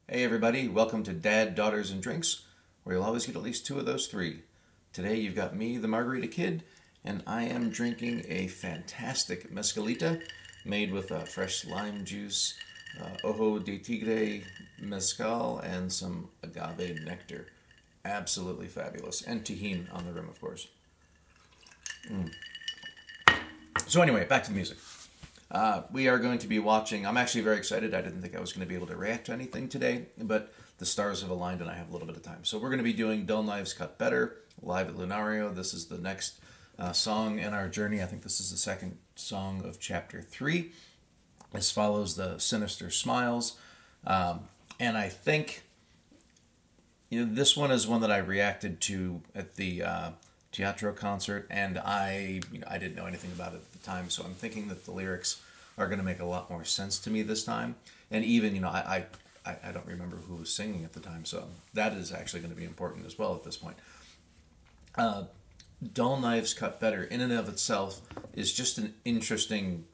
Hey everybody, welcome to Dad, Daughters, and Drinks, where you'll always get at least two of those three. Today you've got me, the Margarita Kid, and I am drinking a fantastic mezcalita made with fresh lime juice, ojo de tigre mezcal, and some agave nectar. Absolutely fabulous. And tajin on the rim, of course. So anyway, back to the music. We are going to be watching. I'm actually very excited. I didn't think I was going to be able to react to anything today, but the stars have aligned and I have a little bit of time. So we're going to be doing Dull Knives Cut Better live at Lunario. This is the next song in our journey. I think this is the second song of Chapter 3. This follows the Sinister Smiles. And I think this one is one that I reacted to at the Teatro concert, and I didn't know anything about it at the time, so I'm thinking that the lyrics are going to make a lot more sense to me this time. And even, I don't remember who was singing at the time, so that is actually going to be important as well at this point. Dull Knives Cut Better, in and of itself, is just an interesting,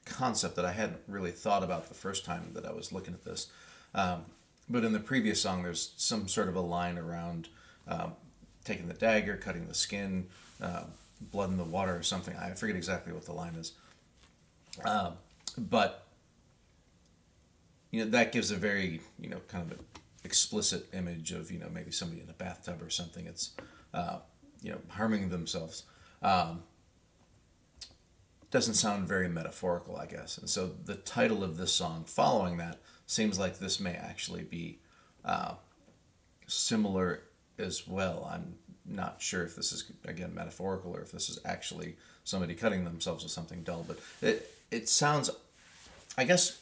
concept that I hadn't really thought about the first time that I was looking at this. But in the previous song, there's some sort of a line around taking the dagger, cutting the skin, blood in the water or something. I forget exactly what the line is. But that gives a very, kind of an explicit image of, maybe somebody in a bathtub or something. It's, harming themselves. Doesn't sound very metaphorical, I guess. And so the title of this song following that seems like this may actually be similar as well. I'm not sure if this is, again, metaphorical or if this is actually somebody cutting themselves with something dull, but it sounds, I guess,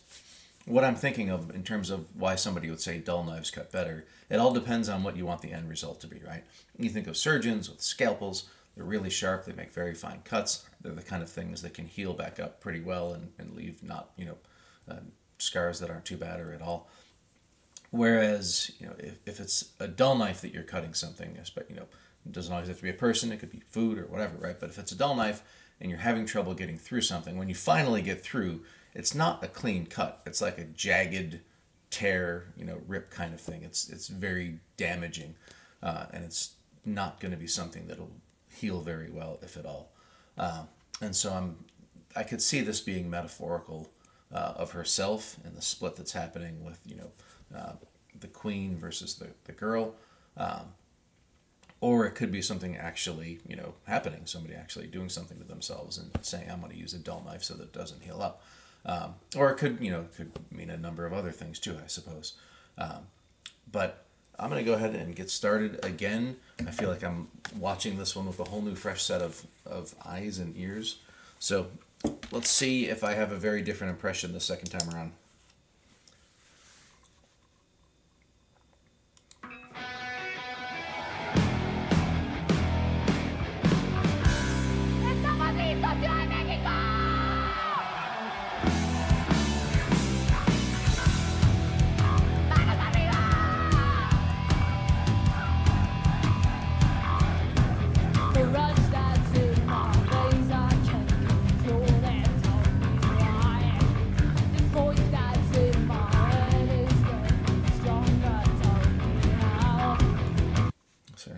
what I'm thinking of in terms of why somebody would say dull knives cut better, it all depends on what you want the end result to be, right? You think of surgeons with scalpels, they're really sharp, they make very fine cuts, they're the kind of things that can heal back up pretty well and leave not, scars that aren't too bad or at all. Whereas, if it's a dull knife that you're cutting something, it doesn't always have to be a person, it could be food or whatever, right? But if it's a dull knife and you're having trouble getting through something, when you finally get through, it's not a clean cut. It's like a jagged tear, rip kind of thing. It's very damaging, and it's not going to be something that'll heal very well, if at all. And so I could see this being metaphorical of herself and the split that's happening with, the queen versus the girl. Or it could be something actually, happening, somebody actually doing something to themselves and saying, I'm going to use a dull knife so that it doesn't heal up. Or it could, could mean a number of other things too, I suppose. But I'm going to go ahead and get started again. I feel like I'm watching this one with a whole new fresh set of eyes and ears. So let's see if I have a very different impression the second time around.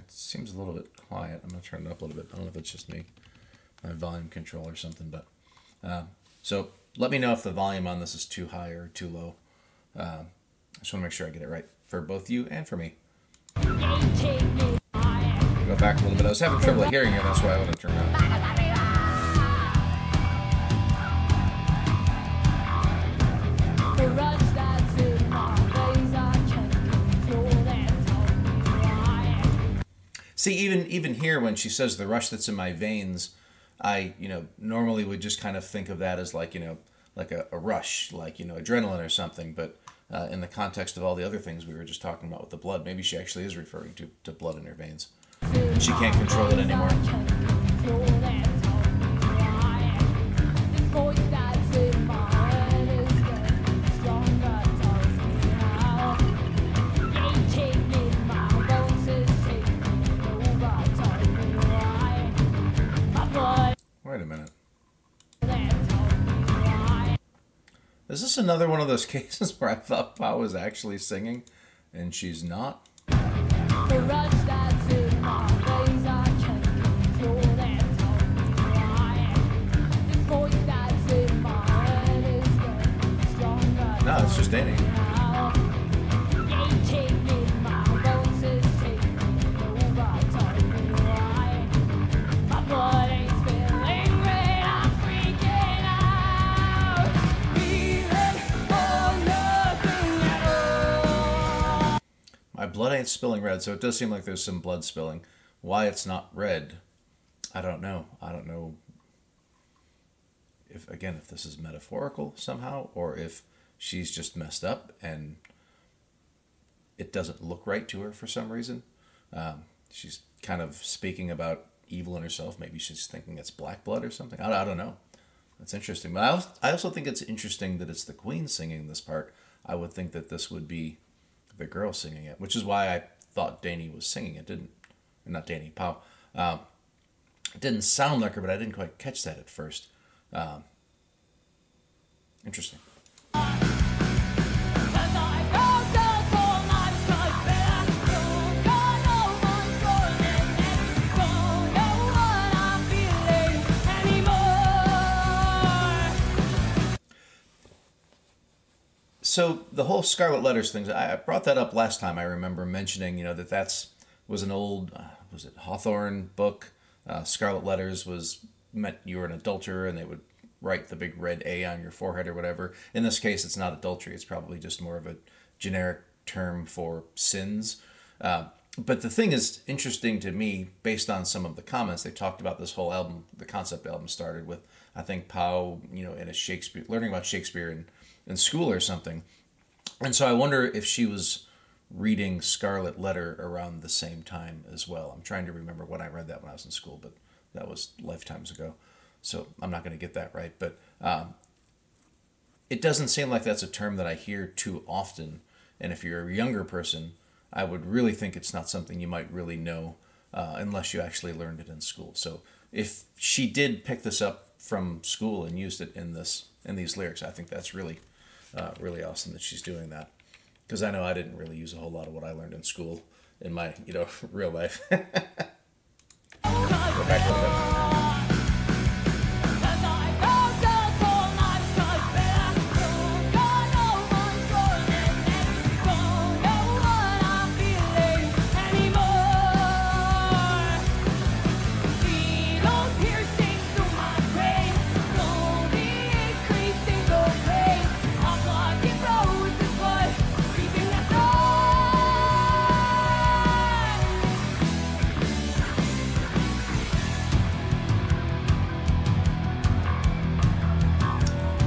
Seems a little bit quiet. I'm going to turn it up a little bit. I don't know if it's just me, my volume control or something, but so let me know if the volume on this is too high or too low. I just want to make sure I get it right for both you and for me. Go back a little bit. I was having trouble hearing it. That's why I want to turn it up. See, even here when she says the rush that's in my veins, I, normally would just kind of think of that as like, like a rush, like, adrenaline or something. But in the context of all the other things we were just talking about with the blood, maybe she actually is referring to blood in her veins. She can't control it anymore. Wait a minute. Is this another one of those cases where I thought Pa was actually singing and she's not? The rush that's in my veins, I can't control that. Tell me why. This voice that's in my head is getting stronger. No, it's just Danny. Aching in my bones is taking over. Tell me why. My blood ain't spilling red, I'm freaking out. Feeling for nothing at all. My blood ain't spilling red, so it does seem like there's some blood spilling. Why it's not red, I don't know. I don't know if this is metaphorical somehow, or if she's just messed up and it doesn't look right to her for some reason. She's kind of speaking about evil in herself. Maybe she's thinking it's black blood or something. I don't know. That's interesting. But I also think it's interesting that it's the Queen singing this part. I would think that this would be the girl singing it, which is why I thought Danny was singing it. Not Danny, Pow. It didn't sound like her, but I didn't quite catch that at first. Interesting. So the whole Scarlet Letters thing, I brought that up last time. I remember mentioning, that was an old, was it Hawthorne book? Scarlet Letters meant you were an adulterer, and they would write the big red A on your forehead or whatever. In this case, it's not adultery. It's probably just more of a generic term for sins. But the thing is interesting to me, based on some of the comments, they talked about this whole album. The concept album started with, I think, Pow, in a Shakespeare, learning about Shakespeare in school or something. And so I wonder if she was reading Scarlet Letter around the same time as well. I'm trying to remember when I read that when I was in school, but that was lifetimes ago. So I'm not going to get that right. But it doesn't seem like that's a term that I hear too often. And if you're a younger person, I would really think it's not something you might really know unless you actually learned it in school. So if she did pick this up from school and used it in these lyrics, I think that's really awesome that she's doing that. Because I know I didn't really use a whole lot of what I learned in school in my real life. Go back a little bit.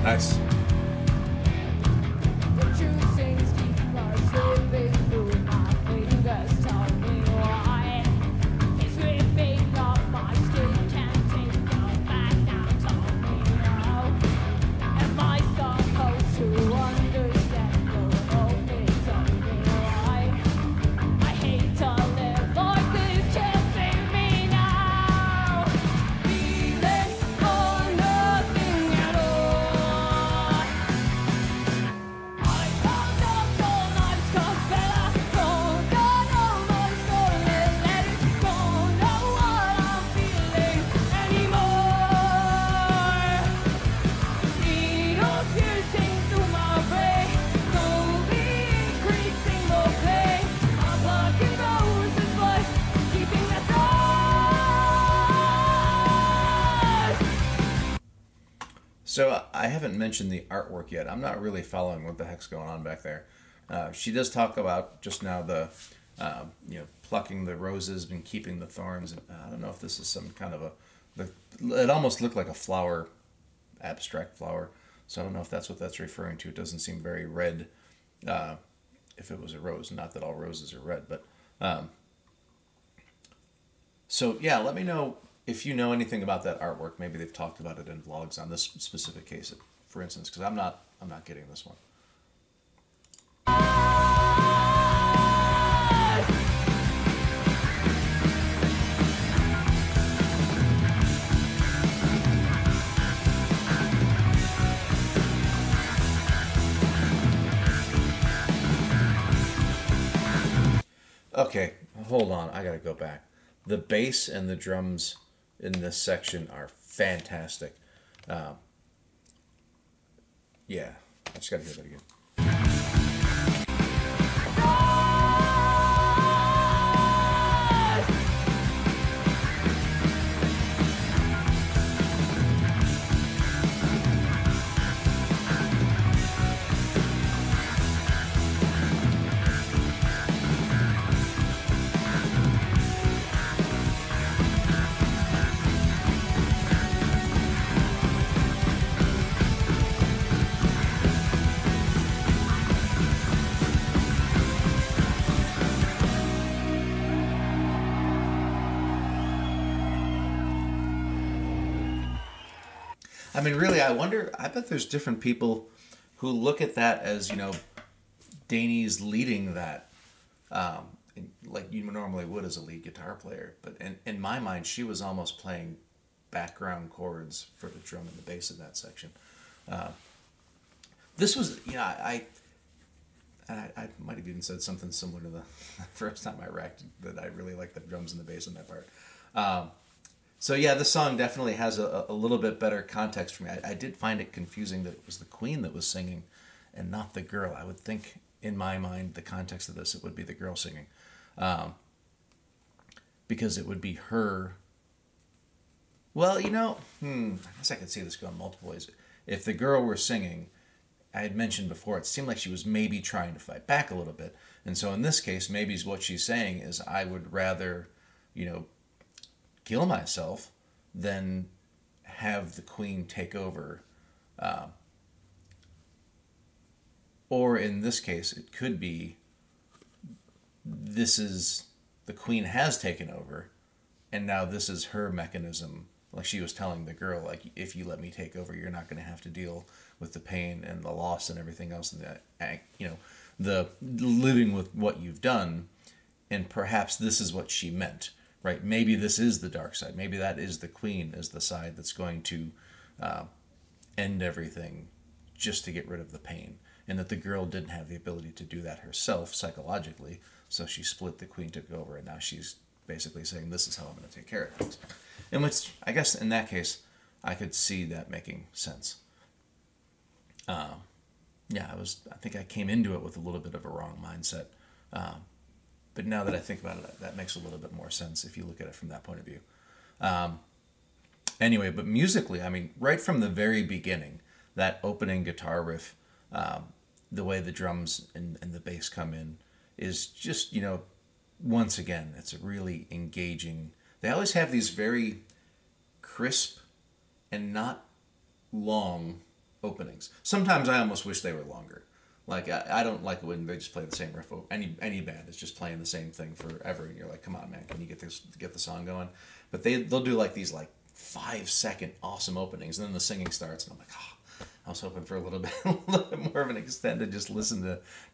Nice. So I haven't mentioned the artwork yet. I'm not really following what the heck's going on back there. She does talk about just now the, plucking the roses and keeping the thorns. I don't know if this is some kind of it almost looked like a flower, abstract flower. So I don't know if that's what that's referring to. It doesn't seem very red if it was a rose. Not that all roses are red, but so yeah, let me know if you know anything about that artwork. Maybe they've talked about it in vlogs on this specific case, for instance, because I'm not getting this one. Okay, hold on. I gotta go back. The bass and the drums in this section are fantastic. Um, yeah, I just gotta hear that again. I mean, really, I wonder. I bet there's different people who look at that as, Danny's leading that, like you normally would as a lead guitar player. But in my mind, she was almost playing background chords for the drum and the bass in that section. This was, I might have even said something similar to the first time I racked that I really like the drums and the bass in that part. So yeah, this song definitely has a little bit better context for me. I did find it confusing that it was the Queen that was singing and not the girl. I would think, in my mind, the context of this, it would be the girl singing. Because it would be her. Well, I guess I could see this going multiple ways. If the girl were singing, I had mentioned before, it seemed like she was maybe trying to fight back a little bit. And so in this case, maybe what she's saying is, I would rather, kill myself than have the Queen take over. Or in this case, it could be the Queen has taken over, and now this is her mechanism. Like she was telling the girl, like, if you let me take over, you're not going to have to deal with the pain and the loss and everything else, and the living with what you've done. And perhaps this is what she meant. Right? Maybe this is the dark side. Maybe that is the Queen as the side that's going to end everything just to get rid of the pain. And that the girl didn't have the ability to do that herself psychologically, so she split, the Queen took over, and now she's basically saying, this is how I'm going to take care of things. And which, I guess in that case, I could see that making sense. Yeah, I think I came into it with a little bit of a wrong mindset. But now that I think about it, that makes a little bit more sense if you look at it from that point of view. Anyway, but musically, I mean, right from the very beginning, that opening guitar riff, the way the drums and the bass come in is just, once again, it's a really engaging. They always have these very crisp and not long openings. Sometimes I almost wish they were longer. Like, I don't like it when they just play the same riff. Any band is just playing the same thing forever, and you're like, come on, man, can you get the song going? But they'll do like these 5-second awesome openings, and then the singing starts, and I'm like, I was hoping for a little bit more of an extent to just listen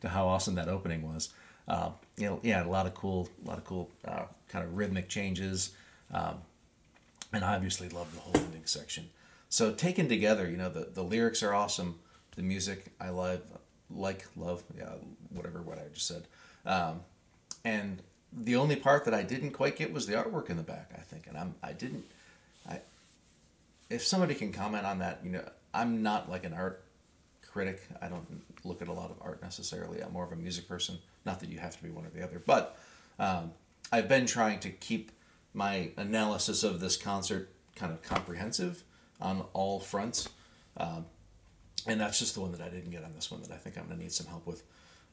to how awesome that opening was. A lot of cool kind of rhythmic changes, and I obviously love the whole ending section. So taken together, the lyrics are awesome, the music I love, what I just said, and the only part that I didn't quite get was the artwork in the back, I think, and if somebody can comment on that, I'm not like an art critic. I don't look at a lot of art necessarily. I'm more of a music person. Not that you have to be one or the other, but I've been trying to keep my analysis of this concert kind of comprehensive on all fronts. And that's just the one that I didn't get on this one that I think I'm going to need some help with.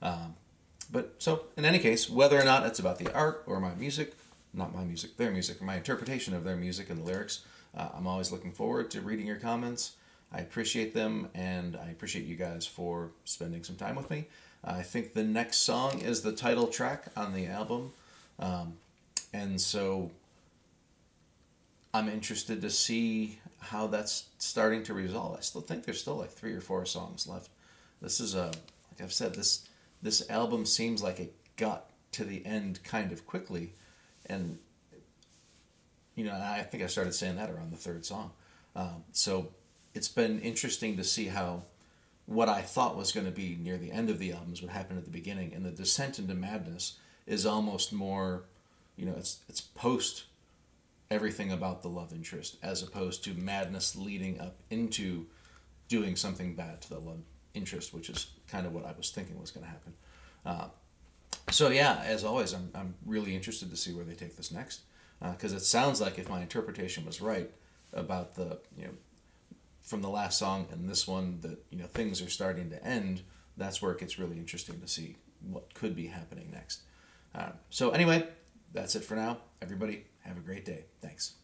But so, in any case, whether or not it's about the art or my music, not my music, their music, or my interpretation of their music and the lyrics, I'm always looking forward to reading your comments. I appreciate them, and I appreciate you guys for spending some time with me. I think the next song is the title track on the album. And so I'm interested to see how that's starting to resolve. I still think there's still 3 or 4 songs left. This is like I've said, this album seems like it got to the end kind of quickly, and I think I started saying that around the 3rd song. So it's been interesting to see how what I thought was going to be near the end of the albums would happen at the beginning, and the descent into madness is almost more, it's post everything about the love interest, as opposed to madness leading up into doing something bad to the love interest, which is kind of what I was thinking was going to happen. So yeah, as always, I'm really interested to see where they take this next, because it sounds like, if my interpretation was right about the, from the last song and this one, that things are starting to end. That's where it gets really interesting to see what could be happening next. So anyway, that's it for now. Everybody, have a great day. Thanks.